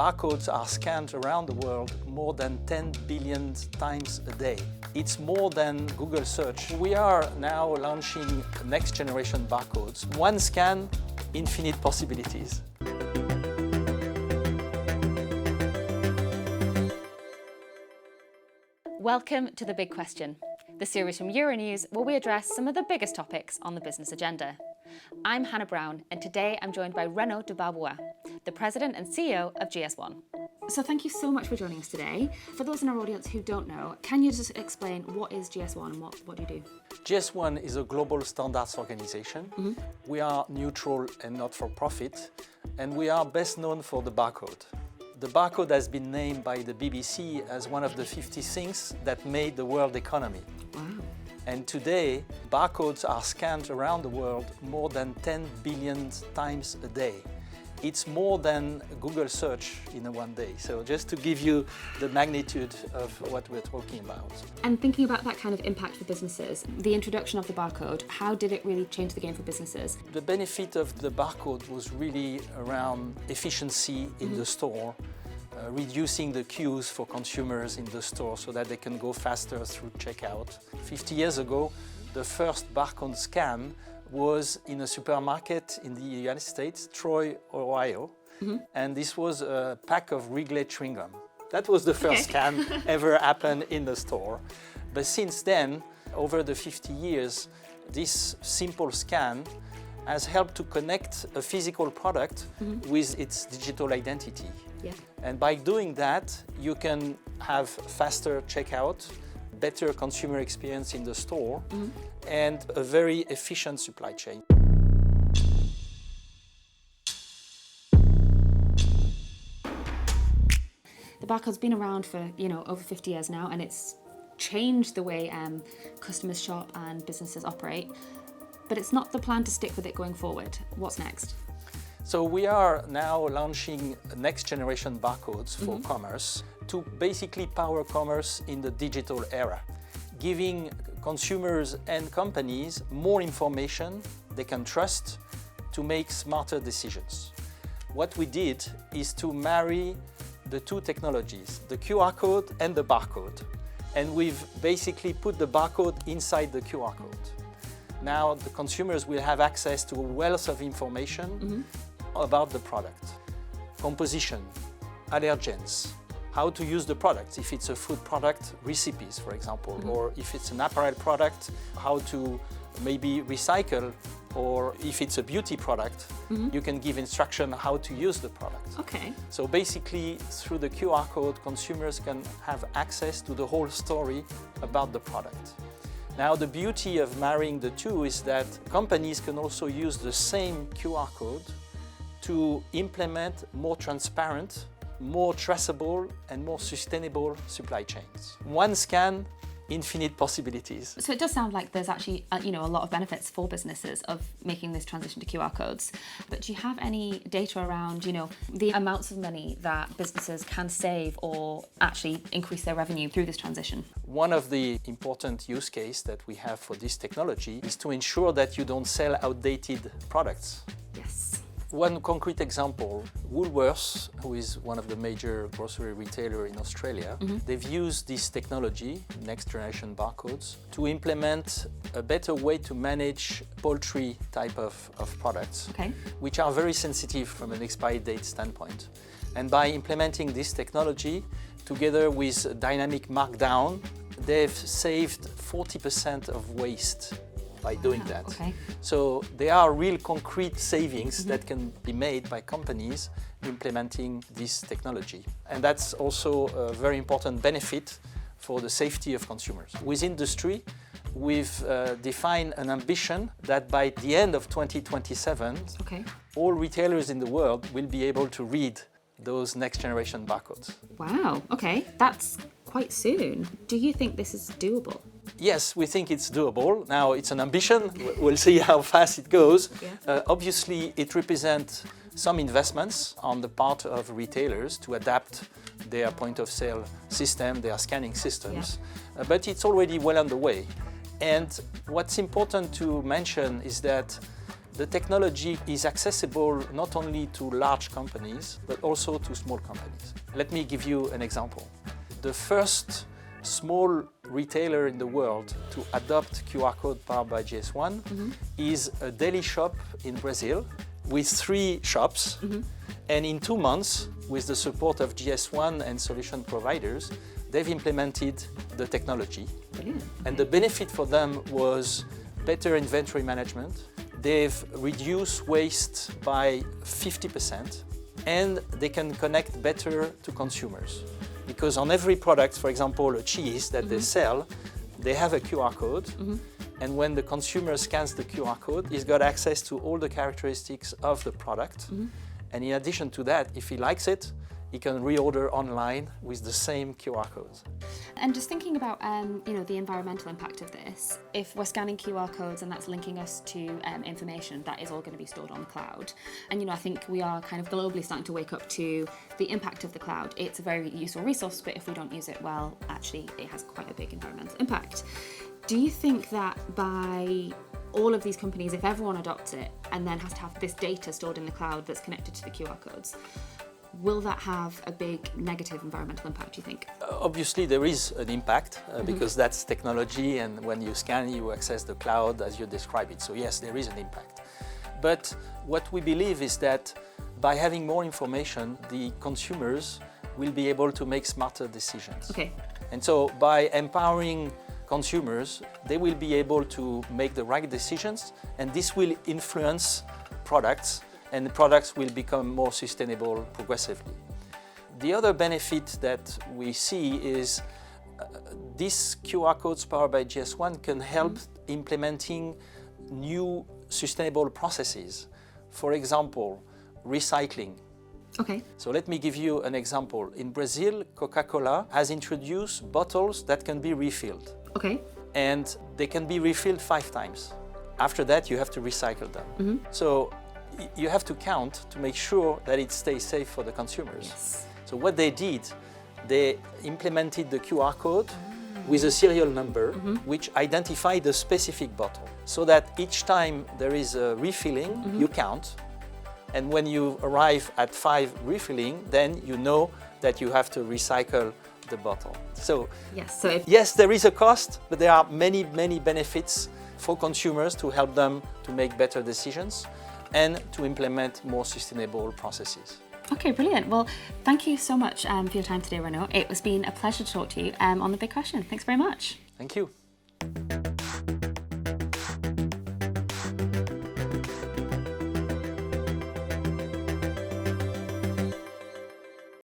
barcodes are scanned around the world more than 10 billion times a day. It's more than Google search. We are now launching next generation barcodes. One scan, infinite possibilities. Welcome to The Big Question, the series from Euronews where we address some of the biggest topics on the business agenda. I'm Hannah Brown, and today I'm joined by Renaud de Barbuat, the President and CEO of GS1. So thank you so much for joining us today. For those in our audience who don't know, can you just explain what is GS1 and what do you do? GS1 is a global standards organization. We are neutral and not for profit, and we are best known for the barcode. The barcode has been named by the BBC as one of the 50 things that made the world economy. Wow. And today, barcodes are scanned around the world more than 10 billion times a day. It's more than Google search in one day. So just to give you the magnitude of what we're talking about. And thinking about that kind of impact for businesses, the introduction of the barcode, how did it really change the game for businesses? The benefit of the barcode was really around efficiency in the store, reducing the queues for consumers in the store so that they can go faster through checkout. 50 years ago, the first barcode scan was in a supermarket in the United States, Troy, Ohio, and this was a pack of Wrigley chewing gum. That was the first scan ever happened in the store. But since then, over the 50 years, this simple scan has helped to connect a physical product with its digital identity. Yeah. And by doing that, you can have faster checkout, better consumer experience in the store, and a very efficient supply chain. The barcode's been around for, over 50 years now, and it's changed the way customers shop and businesses operate. But it's not the plan to stick with it going forward. What's next? So we are now launching next generation barcodes for commerce to basically power commerce in the digital era, giving consumers and companies more information they can trust to make smarter decisions. What we did is to marry the two technologies, the QR code and the barcode. And we've basically put the barcode inside the QR code. Now the consumers will have access to a wealth of information about the product. Composition, allergens, how to use the product, if it's a food product, recipes, for example, or if it's an apparel product, how to maybe recycle, or if it's a beauty product, you can give instruction how to use the product. Okay. So basically, through the QR code, consumers can have access to the whole story about the product. Now, the beauty of marrying the two is that companies can also use the same QR code to implement more transparent, more traceable, and more sustainable supply chains. One scan, infinite possibilities. So it does sound like there's actually a lot of benefits for businesses of making this transition to QR codes. But do you have any data around the amounts of money that businesses can save or actually increase their revenue through this transition? One of the important use cases that we have for this technology is to ensure that you don't sell outdated products. Yes. One concrete example, Woolworths, who is one of the major grocery retailers in Australia, they've used this technology, next generation barcodes, to implement a better way to manage poultry type of products, which are very sensitive from an expiry date standpoint. And by implementing this technology, together with dynamic markdown, they've saved 40% of waste by doing that. Okay. So there are real concrete savings that can be made by companies implementing this technology. And that's also a very important benefit for the safety of consumers. With industry, we've defined an ambition that by the end of 2027, all retailers in the world will be able to read those next generation barcodes. Wow, okay, that's quite soon. Do you think this is doable? Yes, we think it's doable. Now, it's an ambition. We'll see how fast it goes. Obviously, it represents some investments on the part of retailers to adapt their point-of-sale system, their scanning systems, but it's already well underway. And what's important to mention is that The technology is accessible not only to large companies, but also to small companies. Let me give you an example. The first small retailer in the world to adopt QR code powered by GS1 is a deli shop in Brazil with 3 shops. And in 2 months, with the support of GS1 and solution providers, they've implemented the technology. Brilliant. And the benefit for them was better inventory management. They've reduced waste by 50%, and they can connect better to consumers. Because on every product, for example, a cheese that they sell, they have a QR code. And when the consumer scans the QR code, he's got access to all the characteristics of the product. And in addition to that, if he likes it, he can reorder online with the same QR codes. And just thinking about the environmental impact of this, if we're scanning QR codes and that's linking us to information, that is all going to be stored on the cloud. And I think we are kind of globally starting to wake up to the impact of the cloud. It's a very useful resource, but if we don't use it well, actually it has quite a big environmental impact. Do you think that by all of these companies, if everyone adopts it and then has to have this data stored in the cloud that's connected to the QR codes, will that have a big negative environmental impact, do you think? Obviously, there is an impact because that's technology, and when you scan, you access the cloud as you describe it. So yes, there is an impact. But what we believe is that by having more information, the consumers will be able to make smarter decisions. Okay. And so by empowering consumers, they will be able to make the right decisions, and this will influence products, and the products will become more sustainable progressively. The other benefit that we see is these QR codes powered by GS1 can help implementing new sustainable processes. For example, recycling. Okay. So let me give you an example. In Brazil, Coca-Cola has introduced bottles that can be refilled. Okay. And they can be refilled 5 times. After that, you have to recycle them. So you have to count to make sure that it stays safe for the consumers. Yes. So what they did, they implemented the QR code with a serial number which identified the specific bottle, so that each time there is a refilling, you count. And when you arrive at 5 refilling, then you know that you have to recycle the bottle. So yes, there is a cost, but there are many, many benefits for consumers to help them to make better decisions and to implement more sustainable processes. Okay, brilliant. Well, thank you so much for your time today, Renaud. It has been a pleasure to talk to you on The Big Question. Thanks very much. Thank you.